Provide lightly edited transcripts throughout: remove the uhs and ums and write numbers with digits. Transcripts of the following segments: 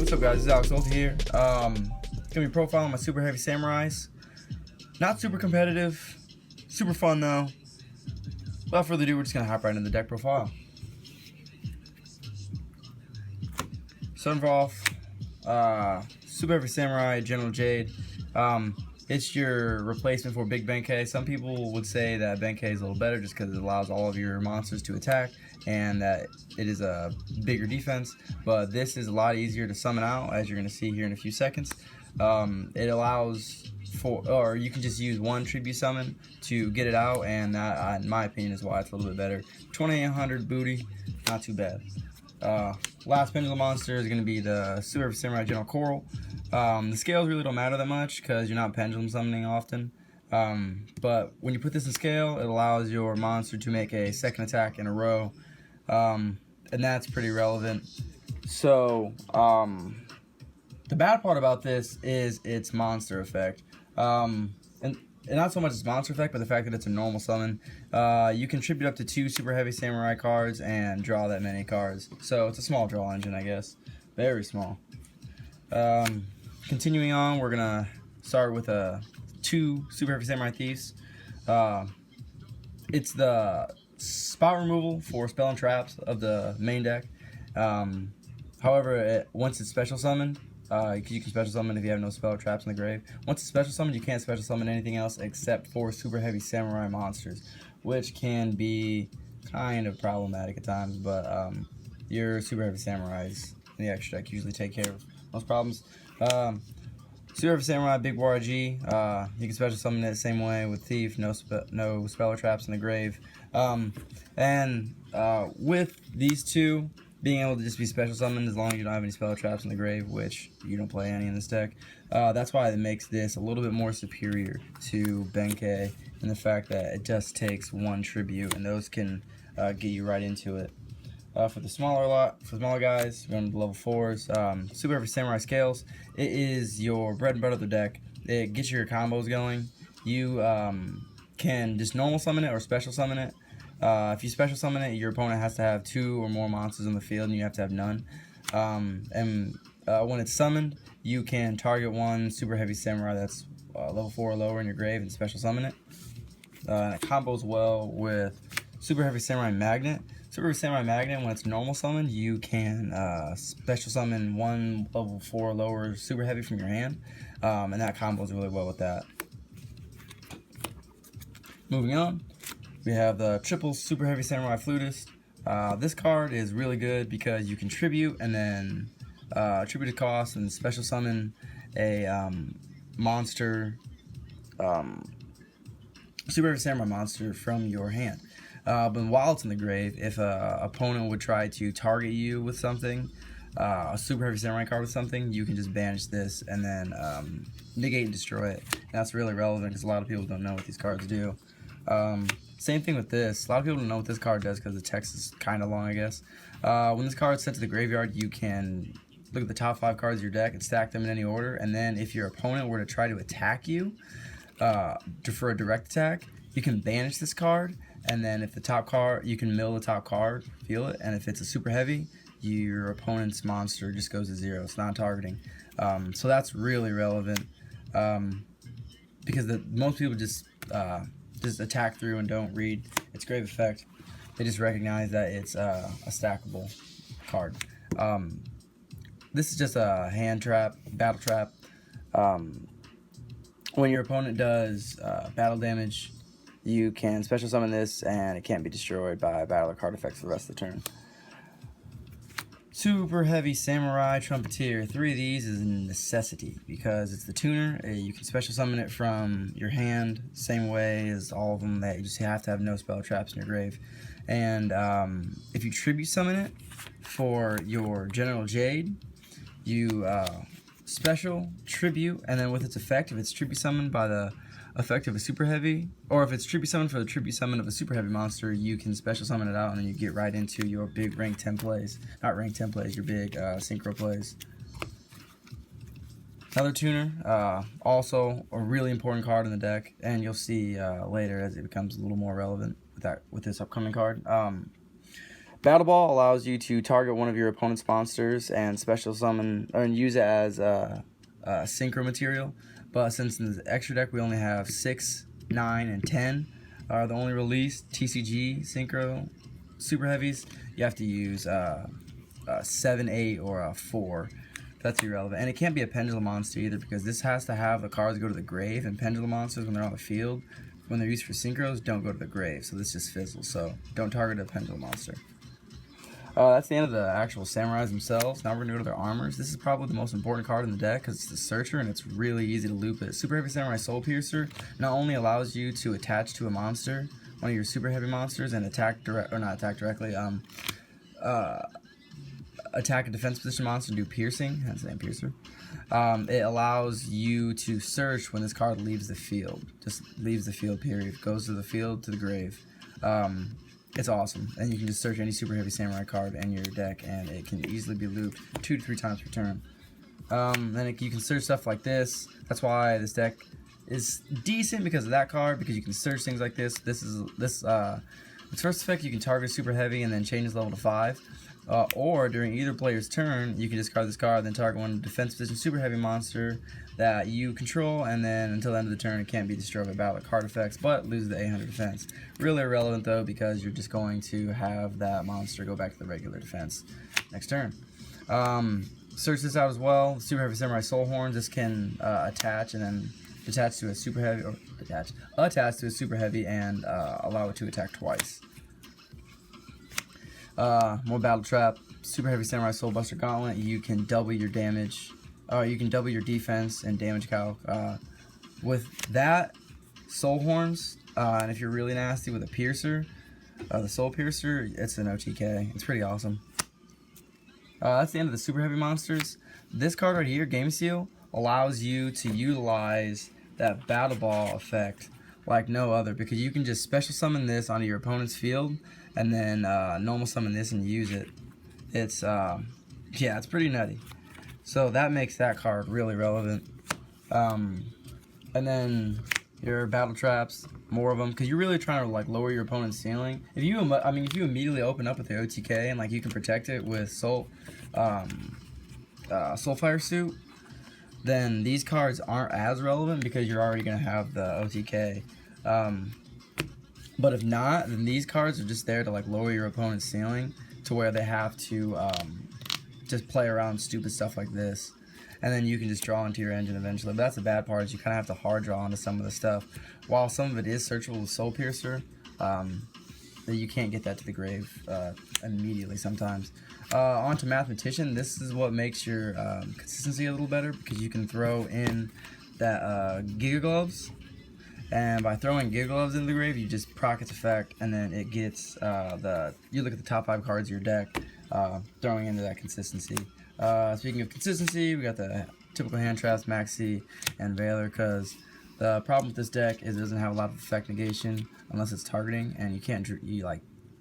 What's up, guys? This is Alex Old here. Gonna be profiling my super heavy samurais. Not super competitive, super fun though. Without further ado, we're just gonna hop right into the deck profile. Starting off, super heavy samurai, General Jade. It's your replacement for Big Benkei. Some people would say that Benkei is a little better just because it allows all of your monsters to attack and that it is a bigger defense, but this is a lot easier to summon out, as you're going to see here in a few seconds. It allows for, or you can just use one tribute summon to get it out, and that, in my opinion, is why it's a little bit better. 2800 booty, not too bad. Last pendulum monster is going to be the Super Samurai General Coral. The scales really don't matter that much because you're not pendulum summoning often. But when you put this in scale, it allows your monster to make a second attack in a row. And that's pretty relevant. So, the bad part about this is its monster effect. And not so much its monster effect, but the fact that it's a normal summon. You contribute up to 2 super heavy samurai cards and draw that many cards. So it's a small draw engine, I guess. Very small. Continuing on, we're gonna start with 2 super heavy samurai thieves. It's the spot removal for spell and traps of the main deck. However, once it's special summoned, you can special summon if you have no spell or traps in the grave. Once it's special summoned, you can't special summon anything else except for super heavy samurai monsters, which can be kind of problematic at times, but your super heavy samurais in the extra deck usually take care of most problems. Super heavy samurai, big war IG, you can special summon it the same way with thief, no spell or traps in the grave. With these two being able to just be special summoned as long as you don't have any spell or traps in the grave, which you don't play any in this deck, that's why it makes this a little bit more superior to Benkei in the fact that it just takes 1 tribute, and those can get you right into it. For the smaller guys, going to level 4s, Super Heavy Samurai Scales. It is your bread and butter of the deck. It gets your combos going. You can just normal summon it or special summon it. If you special summon it, your opponent has to have 2 or more monsters on the field, and you have to have none. When it's summoned, you can target 1 Super Heavy Samurai that's level 4 or lower in your grave and special summon it. And it combos well with Super Heavy Samurai Magnet. Super Heavy Samurai Magnet, when it's normal summoned, you can special summon 1 level 4 or lower Super Heavy from your hand, and that combos really well with that. Moving on, we have the triple Super Heavy Samurai Flutist. This card is really good because you can tribute and then tribute to cost and special summon a monster, Super Heavy Samurai monster from your hand. But while it's in the grave, if an opponent would try to target you with something, a Super Heavy Samurai card with something, you can just banish this and then negate and destroy it. And that's really relevant because a lot of people don't know what these cards do. Same thing with this. A lot of people don't know what this card does because the text is kind of long, I guess. When this card is sent to the graveyard, you can look at the top 5 cards of your deck and stack them in any order. And then if your opponent were to try to attack you for a direct attack, you can banish this card. And then if the top card, you can mill the top card, feel it. And if it's a super heavy, your opponent's monster just goes to 0. It's not targeting. So that's really relevant because most people just attack through and don't read its grave effect. They just recognize that it's a stackable card. This is just a hand trap, battle trap. When your opponent does battle damage, you can special summon this and it can't be destroyed by battle or card effects for the rest of the turn. Super Heavy Samurai Trumpeter. 3 of these is a necessity because it's the tuner. You can special summon it from your hand, same way as all of them, that you just have to have no spell traps in your grave. And if you tribute summon it for your General Jade, you special tribute, and then with its effect, if it's tribute summoned by the effect of a super heavy, or if it's tribute summon for the tribute summon of a super heavy monster, you can special summon it out and then you get right into your big rank 10 plays. Not rank 10 plays, your big synchro plays. Another tuner, also a really important card in the deck, and you'll see later as it becomes a little more relevant with this upcoming card. Battle Ball allows you to target one of your opponent's monsters and special summon or use it as synchro material. But since in the extra deck we only have 6, 9, and 10 are the only released TCG synchro super heavies, you have to use 7, 8, or 4. That's irrelevant. And it can't be a pendulum monster either, because this has to have the cards go to the grave, and pendulum monsters, when they're on the field, when they're used for synchros, don't go to the grave. So this just fizzles. So don't target a pendulum monster. That's the end of the actual samurais themselves. Now we're going to go to their armors. This is probably the most important card in the deck because it's the searcher and it's really easy to loop it. Super Heavy Samurai Soul Piercer not only allows you to attach to a monster, one of your super heavy monsters, and attack attack a defense position monster and do piercing. That's the name, piercer. It allows you to search when this card leaves the field. Just leaves the field, period. Goes to the field, to the grave. It's awesome, and you can just search any Super Heavy Samurai card in your deck, and it can easily be looped 2 to 3 times per turn. Then you can search stuff like this. That's why this deck is decent, because of that card, because you can search things like this. Its first effect, you can target Super Heavy and then change its level to 5. Or during either player's turn, you can discard this card, then target one defense position Super Heavy monster that you control, and then until the end of the turn, it can't be destroyed by battle card effects, but loses the 800 defense. Really irrelevant though, because you're just going to have that monster go back to the regular defense next turn. Search this out as well. Super Heavy Samurai Soul Horns. This can attach and then attach to a Super Heavy, or attach to a Super Heavy and allow it to attack twice. More Battle Trap. Super Heavy Samurai Soul Buster Gauntlet. You can double your damage. You can double your defense and damage calc. With that, Soul Horns, and if you're really nasty with a Piercer, the Soul Piercer, it's an OTK. It's pretty awesome. That's the end of the Super Heavy monsters. This card right here, Game Seal, allows you to utilize that Battle Ball effect like no other, because you can just special summon this onto your opponent's field and then normal summon this and use it. It's yeah, it's pretty nutty. So that makes that card really relevant. And then your battle traps, more of them, because you're really trying to like lower your opponent's ceiling. If you immediately open up with the OTK and like you can protect it with Soulfire Suit, then these cards aren't as relevant because you're already gonna have the OTK. But if not, then these cards are just there to like lower your opponent's ceiling to where they have to just play around stupid stuff like this, and then you can just draw into your engine eventually. But that's the bad part, is you kind of have to hard draw into some of the stuff. While some of it is searchable with Soul Piercer, you can't get that to the grave immediately sometimes. On to Mathematician. This is what makes your consistency a little better, because you can throw in that Giga Gloves. And by throwing Giga Gloves into the grave, you just proc its effect, and then it gets you look at the top 5 cards of your deck, throwing into that consistency. Speaking of consistency, we got the typical hand traps, Maxi, and Veiler, because the problem with this deck is it doesn't have a lot of effect negation unless it's targeting, and you can't,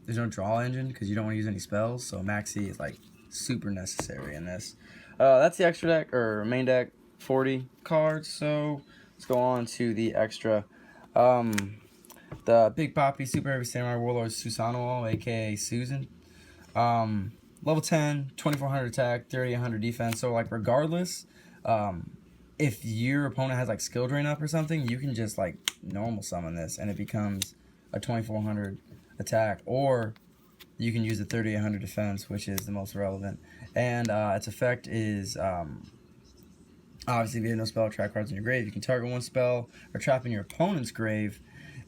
there's no draw engine because you don't want to use any spells, so Maxi is like super necessary in this. That's the extra deck, or main deck, 40 cards, so let's go on to the extra. The Big Poppy Super Heavy Samurai Warlord Susanoo, aka Susan. Level 10, 2400 attack, 3800 defense. So like regardless, if your opponent has like skill drain up or something, you can just like normal summon this and it becomes a 2400 attack, or you can use the 3800 defense, which is the most relevant. And its effect is obviously, if you have no spell or trap cards in your grave, you can target one spell or trap in your opponent's grave,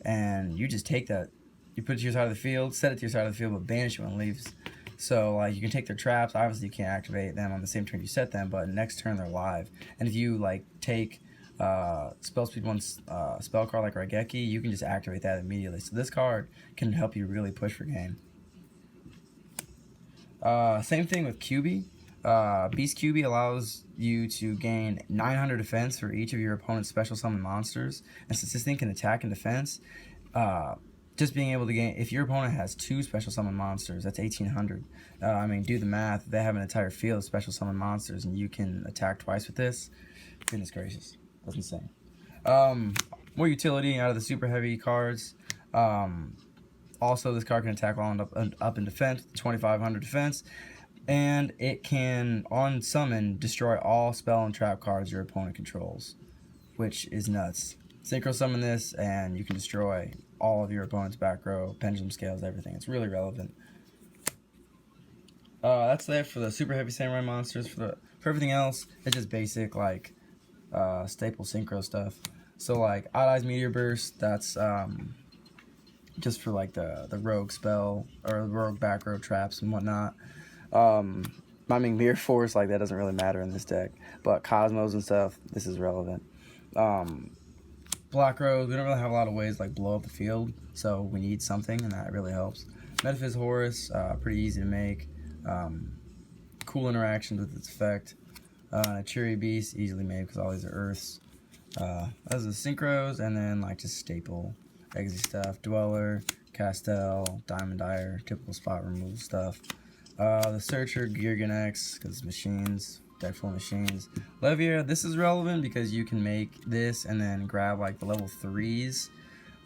and you just take that. You put it to your side of the field, set it to your side of the field, but banish it when it leaves. So you can take their traps. Obviously, you can't activate them on the same turn you set them, but next turn they're live. And if you like take spell speed 1 spell card like Raigeki, you can just activate that immediately. So this card can help you really push for game. Same thing with QB. Beast QB allows you to gain 900 defense for each of your opponent's special summon monsters, and since this thing can attack and defense, just being able to gain, if your opponent has 2 special summon monsters, that's 1800. I mean, do the math. They have an entire field of special summon monsters, and you can attack twice with this. Goodness gracious, that's insane. More utility out of the super heavy cards. Also, this card can attack while up in defense, 2500 defense, and it can, on summon, destroy all spell and trap cards your opponent controls, which is nuts. Synchro summon this, and you can destroy all of your opponent's back row, pendulum scales, everything. It's really relevant. That's it for the super heavy samurai monsters. For everything else, it's just basic, like, staple synchro stuff. So, like, Odd Eyes Meteor Burst, that's just for, like, the rogue spell, or the rogue back row traps and whatnot. I mean, Mirror Force, like, that doesn't really matter in this deck. But Cosmos and stuff, this is relevant. Black Rose, we don't really have a lot of ways to, like, blow up the field, so we need something, and that really helps. Metaphys Horus, pretty easy to make. Cool interactions with its effect. Cheery Beast, easily made because all these are Earths. Those are the synchros, and then, like, just staple exy stuff. Dweller, Castel, Diamond Dyer, typical spot removal stuff. The Searcher, Geargan X, because it's machines, deck full of machines. Levier, this is relevant because you can make this and then grab, like, the level 3s,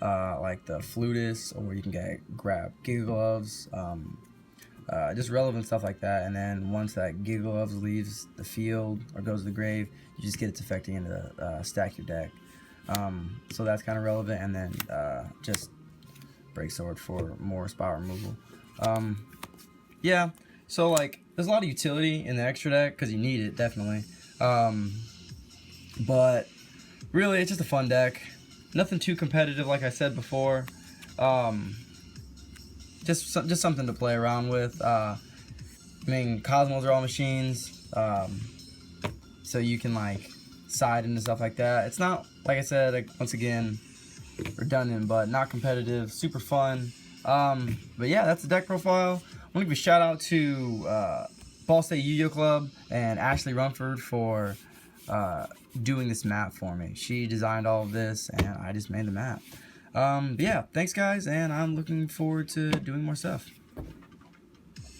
like the Flutist, or you can grab Giga Gloves, just relevant stuff like that. And then once that Giga Gloves leaves the field or goes to the grave, you just get its effecting into stack your deck. So that's kind of relevant. And then just Break Sword for more spot removal. Yeah, so, like, there's a lot of utility in the extra deck because you need it, definitely. But really, it's just a fun deck. Nothing too competitive, like I said before. Just something to play around with. I mean, Cosmos are all machines, so you can, like, side into stuff like that. It's not, like I said, like, once again, redundant, but not competitive. Super fun. But yeah, that's the deck profile. I want to give a shout out to Ball State Yu-Gi-Oh Club and Ashley Rumford for doing this map for me. She designed all of this, and I just made the map. But yeah, thanks guys, and I'm looking forward to doing more stuff.